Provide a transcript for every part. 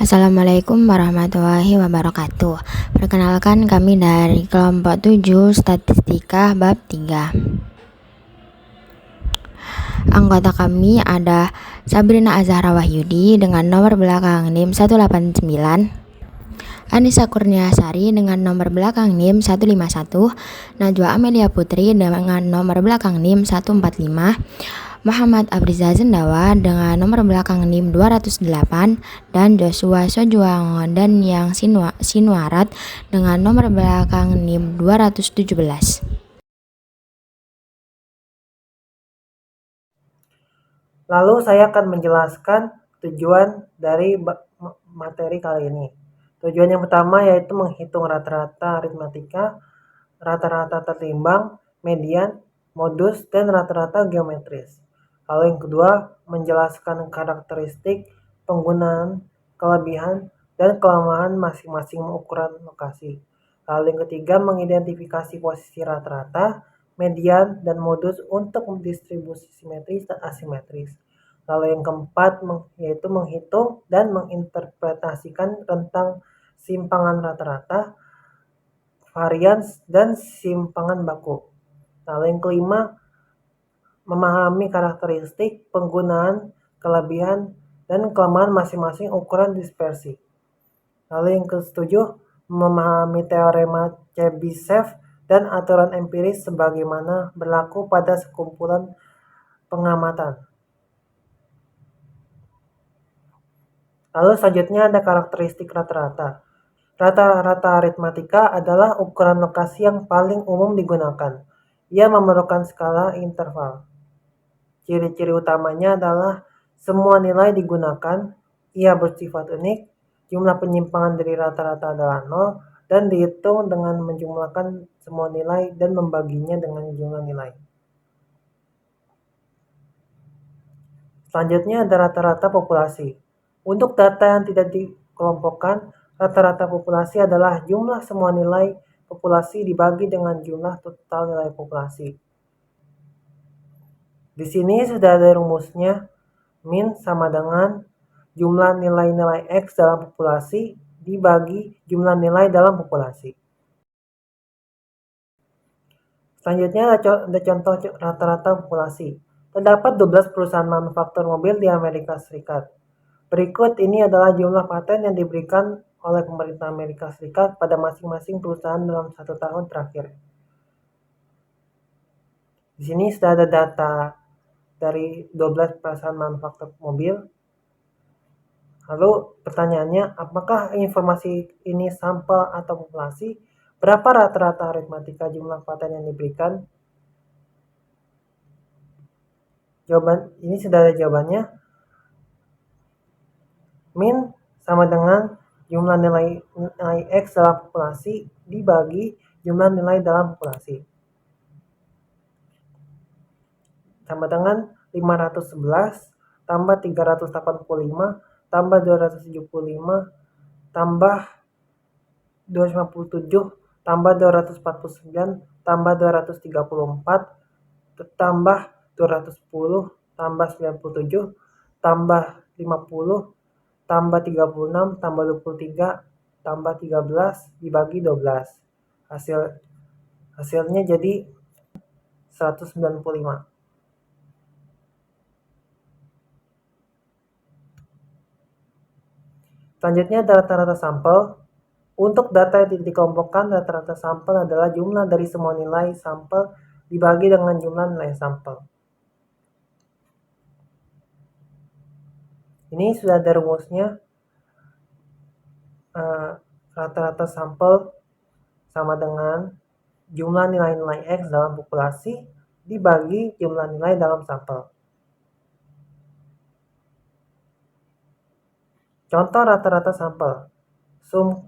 Assalamualaikum warahmatullahi wabarakatuh. Perkenalkan, kami dari kelompok 7 Statistika bab 3. Anggota kami ada Sabrina Azhara Wahyudi dengan nomor belakang NIM 189, Anissa Kurniasari dengan nomor belakang NIM 151, Najwa Amelia Putri dengan nomor belakang NIM 145, Muhammad Abriza Zendawa dengan nomor belakang NIM 208, dan Joshua Sojuangon dan Yang Sinuarat dengan nomor belakang NIM 217. Lalu saya akan menjelaskan tujuan dari materi kali ini. Tujuan yang pertama yaitu menghitung rata-rata aritmatika, rata-rata tertimbang, median, modus, dan rata-rata geometris. Lalu yang kedua, menjelaskan karakteristik, penggunaan, kelebihan, dan kelemahan masing-masing ukuran lokasi. Lalu yang ketiga, mengidentifikasi posisi rata-rata, median, dan modus untuk distribusi simetris dan asimetris. Lalu yang keempat, yaitu menghitung dan menginterpretasikan rentang simpangan rata-rata, varians, dan simpangan baku. Lalu yang kelima, memahami karakteristik, penggunaan, kelebihan, dan kelemahan masing-masing ukuran dispersi. Lalu yang ketujuh, memahami teorema Chebyshev dan aturan empiris sebagaimana berlaku pada sekumpulan pengamatan. Lalu selanjutnya ada karakteristik rata-rata. Rata-rata aritmatika adalah ukuran lokasi yang paling umum digunakan. Ia memerlukan skala interval. Ciri-ciri utamanya adalah semua nilai digunakan, ia bersifat unik, jumlah penyimpangan dari rata-rata adalah 0, dan dihitung dengan menjumlahkan semua nilai dan membaginya dengan jumlah nilai. Selanjutnya ada rata-rata populasi. Untuk data yang tidak dikelompokkan, rata-rata populasi adalah jumlah semua nilai populasi dibagi dengan jumlah total nilai populasi. Di sini sudah ada rumusnya. Min sama dengan jumlah nilai-nilai X dalam populasi dibagi jumlah nilai dalam populasi. Selanjutnya ada contoh rata-rata populasi. Terdapat 12 perusahaan manufaktur mobil di Amerika Serikat. Berikut ini adalah jumlah paten yang diberikan oleh pemerintah Amerika Serikat pada masing-masing perusahaan dalam 1 tahun terakhir. Di sini sudah ada data dari 12 perusahaan manufaktur mobil. Lalu pertanyaannya, apakah informasi ini sampel atau populasi? Berapa rata-rata aritmatika jumlah paten yang diberikan? Jawaban ini sudah ada jawabannya. Min sama dengan jumlah nilai X dalam populasi dibagi jumlah nilai dalam populasi. Sama dengan 511 tambah 385 tambah 275 tambah 257 tambah 249 tambah 234 tambah 210 tambah 97 tambah 50 tambah 36 tambah 23 tambah 13 dibagi 12. Hasilnya jadi 195. Selanjutnya ada rata-rata sampel. Untuk data yang tidak dikelompokkan, rata-rata sampel adalah jumlah dari semua nilai sampel dibagi dengan jumlah nilai sampel. Ini sudah ada rumusnya. Rata-rata sampel sama dengan jumlah nilai-nilai X dalam populasi dibagi jumlah nilai dalam sampel. Contoh rata-rata sampel.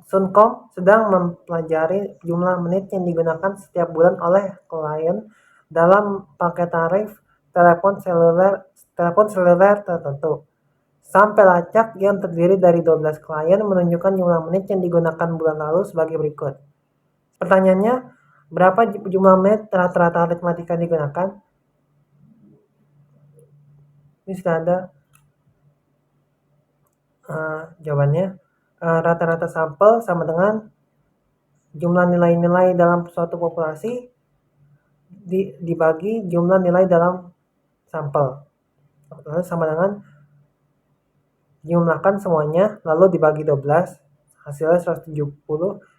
Suncom sedang mempelajari jumlah menit yang digunakan setiap bulan oleh klien dalam paket tarif telepon seluler tertentu. Sampel acak yang terdiri dari 12 klien menunjukkan jumlah menit yang digunakan bulan lalu sebagai berikut. Pertanyaannya, berapa jumlah menit rata-rata aritmatika digunakan? Ini sudah ada jawabannya. Rata-rata sampel sama dengan jumlah nilai-nilai dalam suatu populasi dibagi jumlah nilai dalam sampel. Sama dengan jumlahkan semuanya lalu dibagi 12, hasilnya 170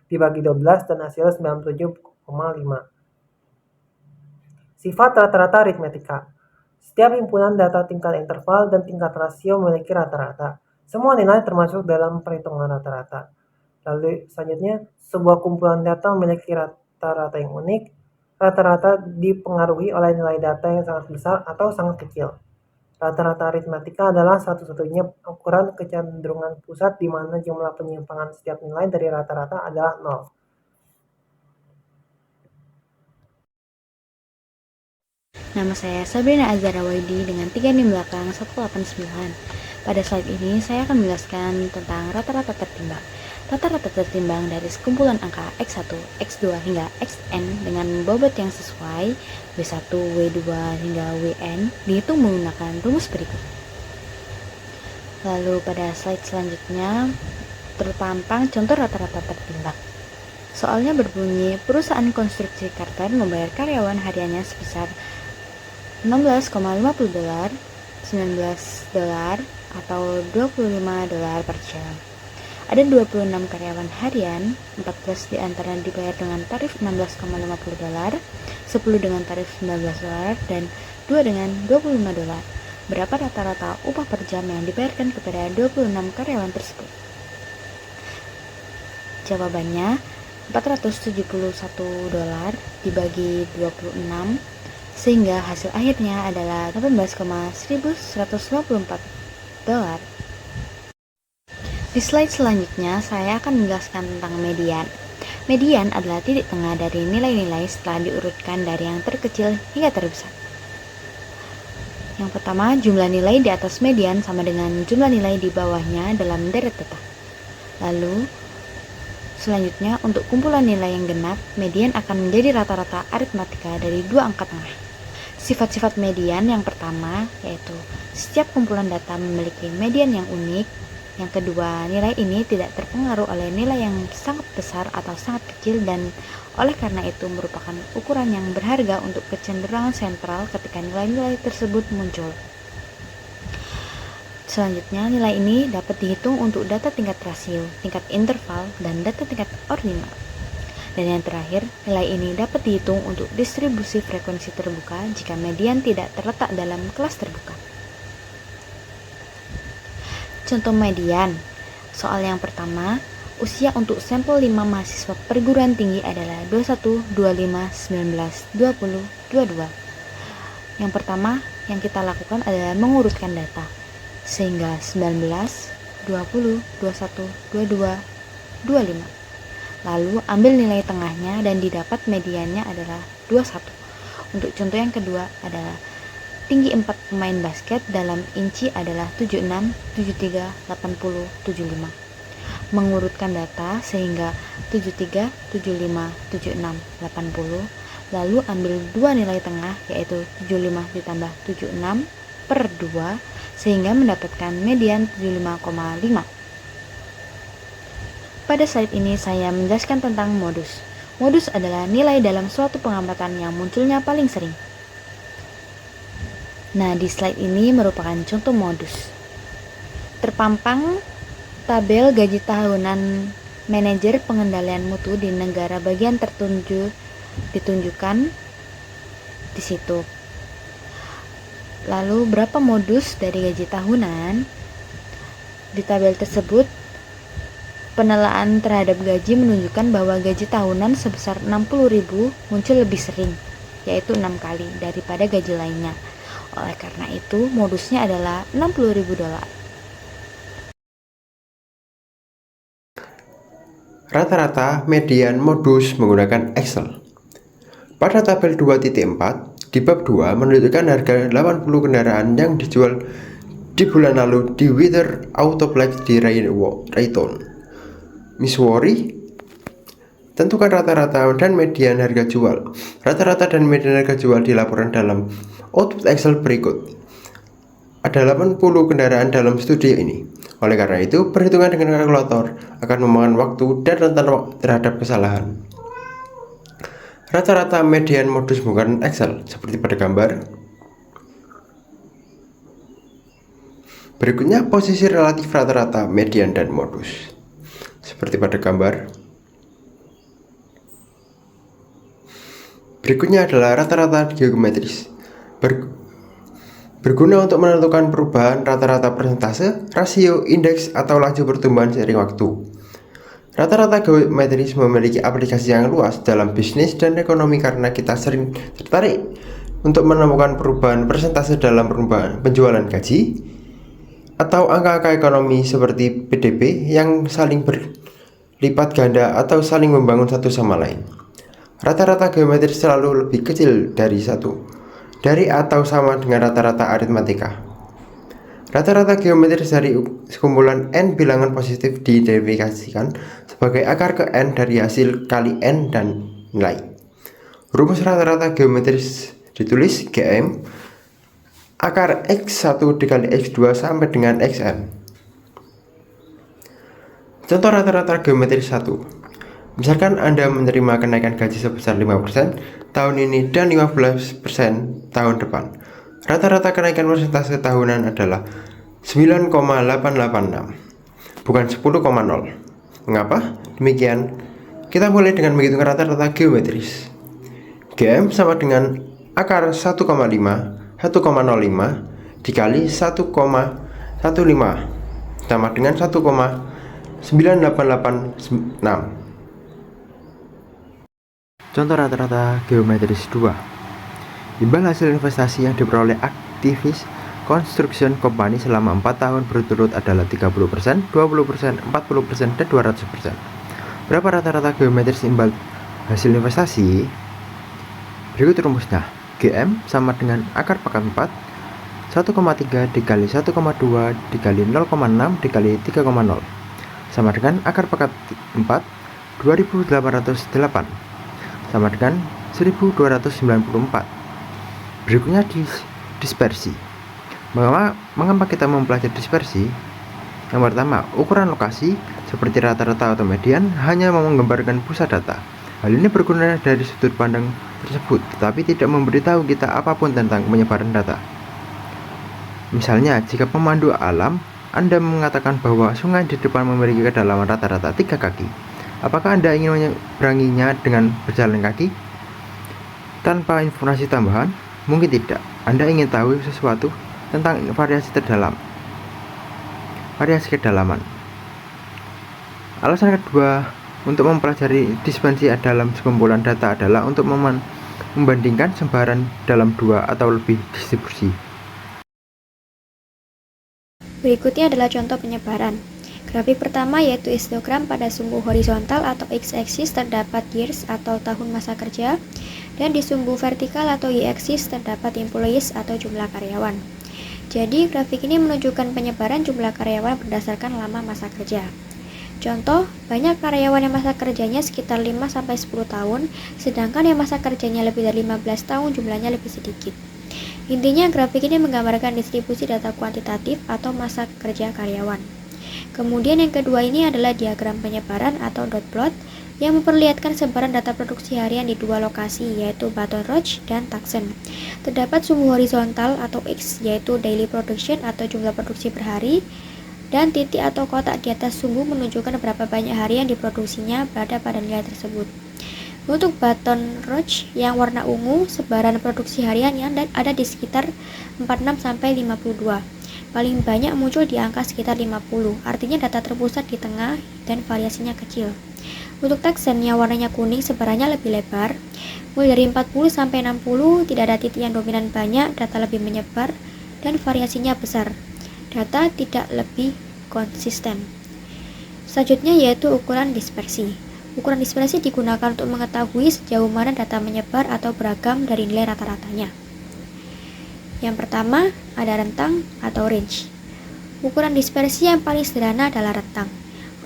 dibagi 12 dan hasilnya 97,5. Sifat rata-rata aritmetika. Setiap himpunan data tingkat interval dan tingkat rasio memiliki rata-rata. Semua nilai termasuk dalam perhitungan rata-rata. Lalu selanjutnya, sebuah kumpulan data memiliki rata-rata yang unik. Rata-rata dipengaruhi oleh nilai data yang sangat besar atau sangat kecil. Rata-rata aritmetika adalah satu-satunya ukuran kecenderungan pusat di mana jumlah penyimpangan setiap nilai dari rata-rata adalah 0. Nama saya Sabrina Azara Waidi dengan 3 NIM belakang 189. Pada slide ini saya akan menjelaskan tentang rata-rata tertimbang. Rata-rata tertimbang dari sekumpulan angka X1, X2 hingga Xn dengan bobot yang sesuai W1, W2 hingga Wn dihitung menggunakan rumus berikut. Lalu pada slide selanjutnya terpampang contoh rata-rata tertimbang. Soalnya berbunyi, perusahaan konstruksi Carter membayar karyawan hariannya sebesar $16,50, $19 atau $25 per jam. Ada 26 karyawan harian, 14 diantaranya dibayar dengan tarif $16,50, 10 dengan tarif $19, dan 2 dengan $25. Berapa rata-rata upah per jam yang dibayarkan kepada 26 karyawan tersebut? Jawabannya, $471 dibagi 26, sehingga hasil akhirnya adalah $18,154. Di slide selanjutnya, saya akan menjelaskan tentang median. Median adalah titik tengah dari nilai-nilai setelah diurutkan dari yang terkecil hingga terbesar. Yang pertama, jumlah nilai di atas median sama dengan jumlah nilai di bawahnya dalam deret tetap. Lalu, selanjutnya, untuk kumpulan nilai yang genap, median akan menjadi rata-rata aritmatika dari dua angka tengah. Sifat-sifat median yang pertama yaitu setiap kumpulan data memiliki median yang unik. Yang kedua, nilai ini tidak terpengaruh oleh nilai yang sangat besar atau sangat kecil dan oleh karena itu merupakan ukuran yang berharga untuk kecenderungan sentral ketika nilai-nilai tersebut muncul. Selanjutnya, nilai ini dapat dihitung untuk data tingkat rasio, tingkat interval, dan data tingkat ordinal. Dan yang terakhir, nilai ini dapat dihitung untuk distribusi frekuensi terbuka jika median tidak terletak dalam kelas terbuka. Contoh median. Soal yang pertama, usia untuk sampel 5 mahasiswa perguruan tinggi adalah 21, 25, 19, 20, 22. Yang pertama yang kita lakukan adalah mengurutkan data, sehingga 19, 20, 21, 22, 25. Lalu ambil nilai tengahnya dan didapat mediannya adalah 21. Untuk contoh yang kedua adalah tinggi 4 pemain basket dalam inci adalah 76, 73, 80, 75. Mengurutkan data sehingga 73, 75, 76, 80. Lalu ambil dua nilai tengah yaitu 75 ditambah 76 per 2 sehingga mendapatkan median 75,5. Pada slide ini saya menjelaskan tentang modus. Modus adalah nilai dalam suatu pengamatan yang munculnya paling sering. Nah, di slide ini merupakan contoh modus. Terpampang tabel gaji tahunan manajer pengendalian mutu di negara bagian tertentu ditunjukkan di situ. Lalu berapa modus dari gaji tahunan? Di tabel tersebut penelaan terhadap gaji menunjukkan bahwa gaji tahunan sebesar 60.000 muncul lebih sering, yaitu 6 kali daripada gaji lainnya. Oleh karena itu, modusnya adalah $60.000. Rata-rata median modus menggunakan Excel. Pada tabel 2.4 di bab 2 menunjukkan harga 80 kendaraan yang dijual di bulan lalu di Wither Autoplex di Rayton, Missouri. Tentukan rata-rata dan median harga jual. Rata-rata dan median harga jual dilaporkan dalam output Excel berikut. Ada 80 kendaraan dalam studi ini. Oleh karena itu, perhitungan dengan kalkulator akan memakan waktu dan rentan terhadap kesalahan. Rata-rata median modus menggunakan Excel seperti pada gambar. Berikutnya posisi relatif rata-rata, median, dan modus seperti pada gambar. Berikutnya adalah rata-rata geometris. Berguna untuk menentukan perubahan rata-rata persentase, rasio, indeks, atau laju pertumbuhan seiring waktu. Rata-rata geometris memiliki aplikasi yang luas dalam bisnis dan ekonomi karena kita sering tertarik untuk menemukan perubahan persentase dalam perubahan penjualan gaji atau angka-angka ekonomi seperti PDB yang saling berlipat ganda atau saling membangun satu sama lain. Rata-rata geometris selalu lebih kecil dari atau sama dengan rata-rata aritmatika. Rata-rata geometris dari sekumpulan n bilangan positif diidentifikasikan sebagai akar ke n dari hasil kali n dan nilai. Rumus rata-rata geometris ditulis Gm akar x1 dikali x2 sampai dengan xn. Contoh rata-rata geometris 1. Misalkan Anda menerima kenaikan gaji sebesar 5% tahun ini dan 15% tahun depan. Rata-rata kenaikan persentase tahunan adalah 9,886, bukan 10,0. Mengapa demikian? Kita mulai dengan menghitung rata-rata geometris. Gm sama dengan akar 1,05 dikali 1,15 sama dengan 1,9886. Contoh rata-rata geometris 2. Imbal hasil investasi yang diperoleh aktivis construction company selama 4 tahun berturut adalah 30%, 20%, 40%, dan 200%. Berapa rata-rata geometris imbal hasil investasi? Berikut rumusnya. Gm sama dengan akar pangkat 4 1,3 dikali 1,2 dikali 0,6 dikali 3,0 sama dengan akar pangkat 4 2808 sama dengan 1294. Berikutnya dispersi. Mengapa kita mempelajari dispersi? Yang pertama, ukuran lokasi seperti rata-rata atau median hanya menggambarkan pusat data. Hal ini berguna dari sudut pandang tersebut, tetapi tidak memberitahu kita apapun tentang penyebaran data. Misalnya, jika pemandu alam Anda mengatakan bahwa sungai di depan memiliki kedalaman rata-rata 3 kaki, apakah Anda ingin menyeberanginya dengan berjalan kaki? Tanpa informasi tambahan? Mungkin tidak. Anda ingin tahu sesuatu tentang variasi kedalaman. Alasan kedua untuk mempelajari dispersi dalam sekumpulan data adalah untuk membandingkan sebaran dalam 2 atau lebih distribusi. Berikutnya adalah contoh penyebaran. Grafik pertama yaitu histogram pada sumbu horizontal atau x-axis terdapat years atau tahun masa kerja, dan di sumbu vertikal atau y-axis terdapat employees atau jumlah karyawan. Jadi grafik ini menunjukkan penyebaran jumlah karyawan berdasarkan lama masa kerja. Contoh, banyak karyawan yang masa kerjanya sekitar 5-10 tahun, sedangkan yang masa kerjanya lebih dari 15 tahun jumlahnya lebih sedikit. Intinya grafik ini menggambarkan distribusi data kuantitatif atau masa kerja karyawan. Kemudian yang kedua ini adalah diagram penyebaran atau dot plot yang memperlihatkan sebaran data produksi harian di 2 lokasi yaitu Baton Rouge dan Tucson. Terdapat sumbu horizontal atau X yaitu daily production atau jumlah produksi per hari, dan titik atau kotak di atas sumbu menunjukkan berapa banyak hari yang diproduksinya berada pada nilai tersebut. Untuk Baton Rouge yang warna ungu, sebaran produksi harian yang ada di sekitar 46-52. Paling banyak muncul di angka sekitar 50, artinya data terpusat di tengah dan variasinya kecil. Untuk Tucson yang warnanya kuning, sebarannya lebih lebar, mulai dari 40-60, tidak ada titik yang dominan banyak, data lebih menyebar, dan variasinya besar. Data tidak lebih konsisten. Selanjutnya yaitu ukuran dispersi. Ukuran dispersi digunakan untuk mengetahui sejauh mana data menyebar atau beragam dari nilai rata-ratanya. Yang pertama, ada rentang atau range. Ukuran dispersi yang paling sederhana adalah rentang.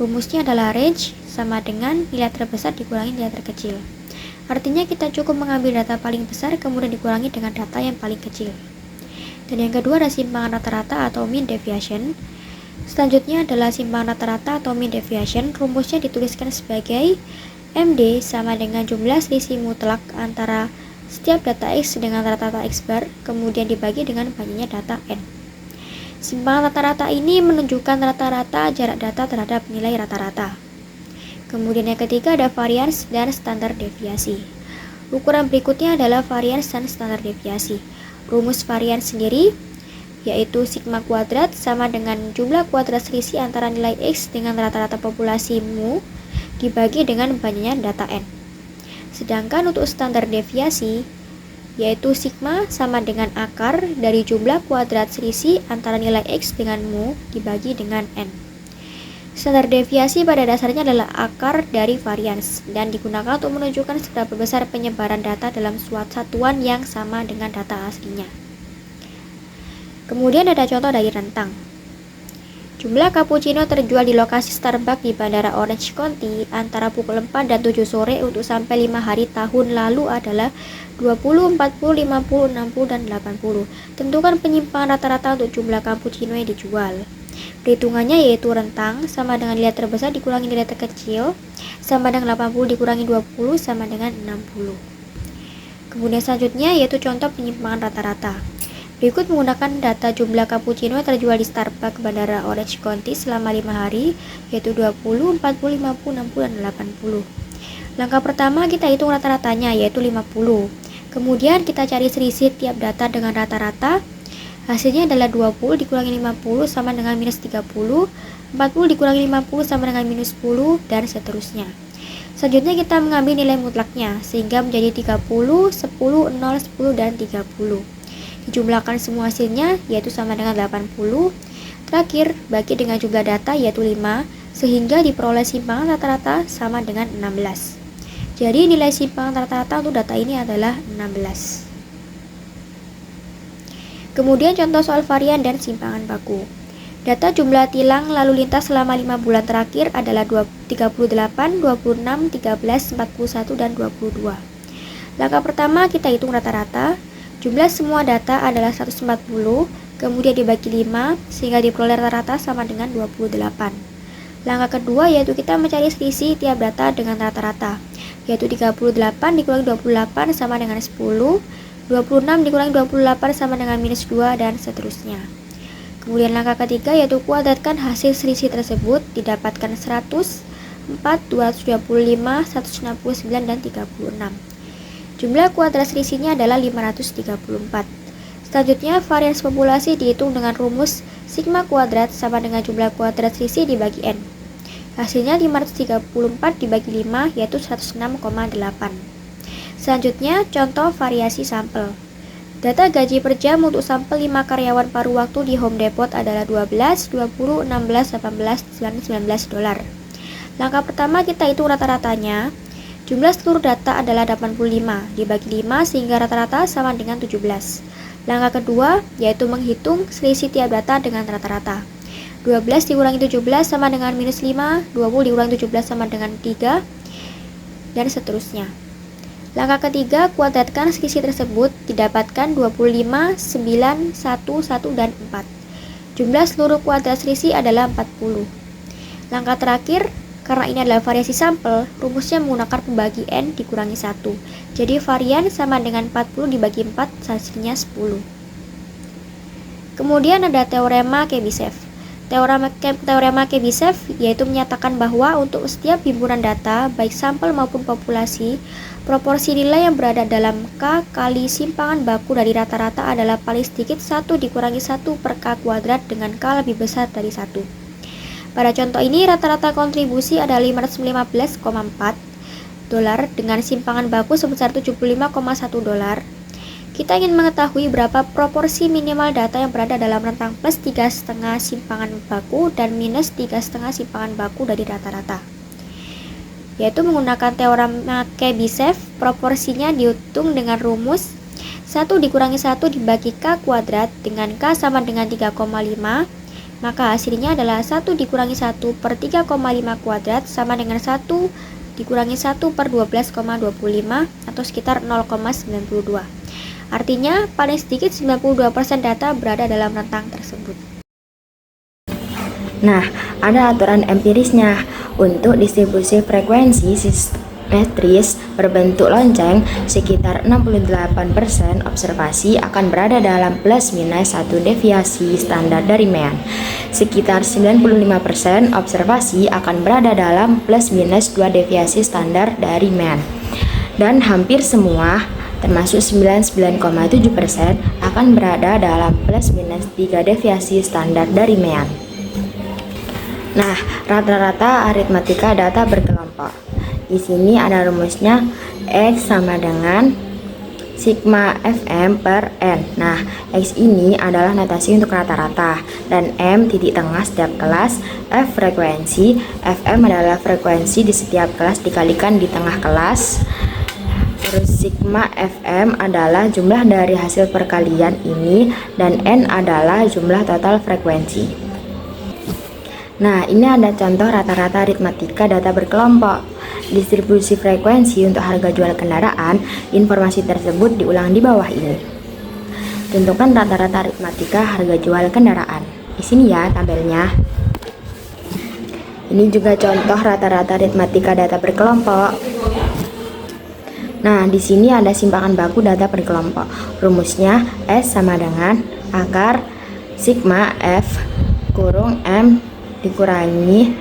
Rumusnya adalah range sama dengan nilai terbesar dikurangi nilai terkecil. Artinya kita cukup mengambil data paling besar kemudian dikurangi dengan data yang paling kecil. Dan yang kedua ada simpangan rata-rata atau mean deviation. Selanjutnya adalah simpangan rata-rata atau mean deviation. Rumusnya dituliskan sebagai MD sama dengan jumlah selisih mutlak antara setiap data X dengan rata-rata X bar, kemudian dibagi dengan banyaknya data N. Simpangan rata-rata ini menunjukkan rata-rata jarak data terhadap nilai rata-rata. Kemudian yang ketiga ada varians dan standar deviasi. Ukuran berikutnya adalah varians dan standar deviasi. Rumus varians sendiri yaitu sigma kuadrat sama dengan jumlah kuadrat selisih antara nilai X dengan rata-rata populasi mu dibagi dengan banyaknya data N. Sedangkan untuk standar deviasi yaitu sigma sama dengan akar dari jumlah kuadrat selisih antara nilai X dengan mu dibagi dengan N. Standar deviasi pada dasarnya adalah akar dari varians dan digunakan untuk menunjukkan seberapa besar penyebaran data dalam suatu satuan yang sama dengan data aslinya. Kemudian ada contoh dari rentang. Jumlah cappuccino terjual di lokasi Starbucks di Bandara Orange County antara pukul 4 dan 7 sore untuk sampai 5 hari tahun lalu adalah 20, 40, 50, 60, dan 80. Tentukan penyimpangan rata-rata untuk jumlah cappuccino yang dijual. Perhitungannya yaitu rentang sama dengan nilai terbesar dikurangi nilai terkecil sama dengan 80 dikurangi 20 sama dengan 60. Kemudian selanjutnya yaitu contoh penyimpangan rata-rata. Berikut menggunakan data jumlah cappuccino yang terjual di Starbucks Bandara Orange County selama 5 hari, yaitu 20, 40, 50, 60, dan 80. Langkah pertama kita hitung rata-ratanya, yaitu 50. Kemudian kita cari selisih tiap data dengan rata-rata. Hasilnya adalah 20 dikurangi 50 sama dengan minus 30, 40 dikurangi 50 sama dengan minus 10, dan seterusnya. Selanjutnya kita mengambil nilai mutlaknya, sehingga menjadi 30, 10, 0, 10, dan 30. Dijumlahkan semua hasilnya yaitu sama dengan 80. Terakhir bagi dengan jumlah data yaitu 5 sehingga diperoleh simpangan rata-rata sama dengan 16. Jadi nilai simpangan rata-rata untuk data ini adalah 16. Kemudian contoh soal varian dan simpangan baku. Data jumlah tilang lalu lintas selama 5 bulan terakhir adalah 38, 26, 13, 41, dan 22. Langkah pertama kita hitung rata-rata. Jumlah semua data adalah 140, kemudian dibagi 5, sehingga diperoleh rata-rata sama dengan 28. Langkah kedua yaitu kita mencari selisih tiap data dengan rata-rata, yaitu 38 dikurangi 28 sama dengan 10, 26 dikurangi 28 sama dengan minus 2, dan seterusnya. Kemudian langkah ketiga yaitu kuadratkan hasil selisih tersebut, didapatkan 100, 4, 225, 169, dan 36. Jumlah kuadrat selisihnya adalah 534. Selanjutnya, varians populasi dihitung dengan rumus sigma kuadrat sama dengan jumlah kuadrat selisih dibagi N. Hasilnya 534 dibagi 5 yaitu 106,8. Selanjutnya, contoh variasi sampel. Data gaji per jam untuk sampel 5 karyawan paruh waktu di Home Depot adalah 12, 20, 16, 18, 19 dolar. Langkah pertama kita hitung rata-ratanya. Jumlah seluruh data adalah 85 dibagi 5 sehingga rata-rata sama dengan 17. Langkah kedua yaitu menghitung selisih tiap data dengan rata-rata. 12 dikurangi 17 sama dengan minus 5, 20 dikurangi 17 sama dengan 3, dan seterusnya. Langkah ketiga, kuadratkan selisih tersebut, didapatkan 25, 9, 1, 1, dan 4. Jumlah seluruh kuadrat selisih adalah 40. Langkah terakhir, karena ini adalah variasi sampel, rumusnya menggunakan pembagi N dikurangi 1. Jadi varian sama dengan 40 dibagi 4, hasilnya 10. Kemudian ada teorema Chebyshev. Teorema Chebyshev yaitu menyatakan bahwa untuk setiap himpunan data, baik sampel maupun populasi, proporsi nilai yang berada dalam K kali simpangan baku dari rata-rata adalah paling sedikit 1 dikurangi 1 per K kuadrat dengan K lebih besar dari 1. Pada contoh ini, rata-rata kontribusi adalah 515,4 dolar dengan simpangan baku sebesar 75,1 dolar. Kita ingin mengetahui berapa proporsi minimal data yang berada dalam rentang plus 3,5 simpangan baku dan minus 3,5 simpangan baku dari rata-rata. Yaitu menggunakan teorema Chebyshev, proporsinya dihitung dengan rumus 1 dikurangi 1 dibagi K kuadrat dengan K sama dengan 3,5. Maka hasilnya adalah 1 dikurangi 1 per 3,5 kuadrat sama dengan 1 dikurangi 1 per 12,25 atau sekitar 0,92. Artinya, paling sedikit 92% data berada dalam rentang tersebut. Nah, ada aturan empirisnya. Untuk distribusi frekuensi simetris berbentuk lonceng, sekitar 68% observasi akan berada dalam plus minus 1 deviasi standar dari mean. Sekitar 95% observasi akan berada dalam plus minus 2 deviasi standar dari mean. Dan hampir semua, termasuk 99,7%, akan berada dalam plus minus 3 deviasi standar dari mean. Nah, rata-rata aritmatika data berkelompok. Di sini ada rumusnya, X sama dengan sigma Fm per N. Nah, X ini adalah notasi untuk rata-rata, dan M titik tengah setiap kelas, F frekuensi, Fm adalah frekuensi di setiap kelas dikalikan di tengah kelas. Terus sigma Fm adalah jumlah dari hasil perkalian ini, dan N adalah jumlah total frekuensi. Nah, ini ada contoh rata-rata aritmatika data berkelompok. Distribusi frekuensi untuk harga jual kendaraan, informasi tersebut diulang di bawah ini. Tentukan rata-rata aritmatika harga jual kendaraan. Di sini ya tabelnya. Ini juga contoh rata-rata aritmatika data berkelompok. Nah, di sini ada simpangan baku data berkelompok. Rumusnya S sama dengan akar sigma F kurung M dikurangi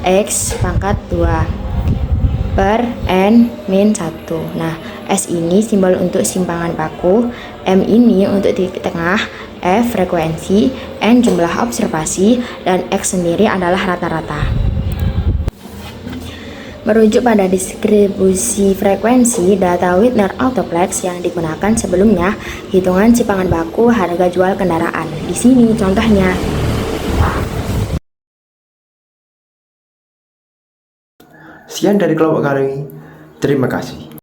X pangkat 2 per N min 1. Nah, S ini simbol untuk simpangan baku, M ini untuk titik tengah, F frekuensi, N jumlah observasi, dan X sendiri adalah rata-rata. Merujuk pada distribusi frekuensi data Wigner Autoplex yang digunakan sebelumnya, hitungan simpangan baku harga jual kendaraan. Di sini contohnya. Sekian dari kelompok kali ini. Terima kasih.